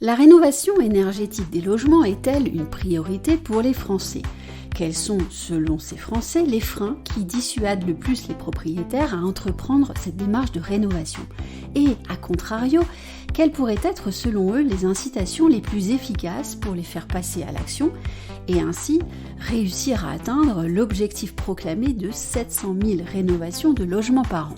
La rénovation énergétique des logements est-elle une priorité pour les Français ? Quels sont, selon ces Français, les freins qui dissuadent le plus les propriétaires à entreprendre cette démarche de rénovation ? Et, à contrario, quelles pourraient être, selon eux, les incitations les plus efficaces pour les faire passer à l'action et ainsi réussir à atteindre l'objectif proclamé de 700 000 rénovations de logements par an ?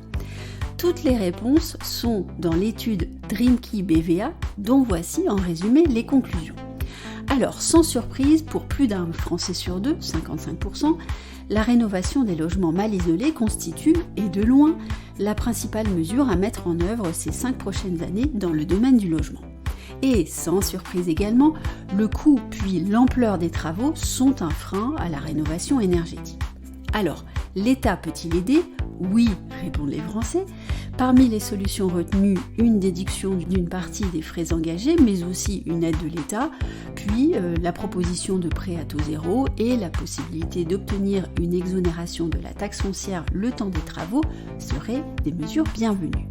Toutes les réponses sont dans l'étude Dreamkey BVA, dont voici en résumé les conclusions. Alors, sans surprise, pour plus d'un Français sur deux, 55%, la rénovation des logements mal isolés constitue, et de loin, la principale mesure à mettre en œuvre ces 5 prochaines années dans le domaine du logement. Et, sans surprise également, le coût puis l'ampleur des travaux sont un frein à la rénovation énergétique. Alors, l'État peut-il aider ? Oui, répondent les Français. Parmi les solutions retenues, une déduction d'une partie des frais engagés, mais aussi une aide de l'État, puis la proposition de prêt à taux zéro et la possibilité d'obtenir une exonération de la taxe foncière le temps des travaux seraient des mesures bienvenues.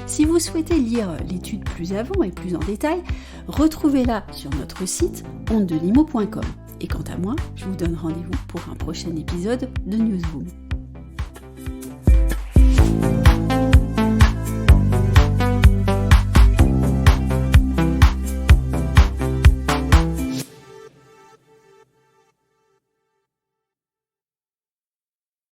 Si vous souhaitez lire l'étude plus avant et plus en détail, retrouvez-la sur notre site ondedelimo.com. Et quant à moi, je vous donne rendez-vous pour un prochain épisode de Newsboom.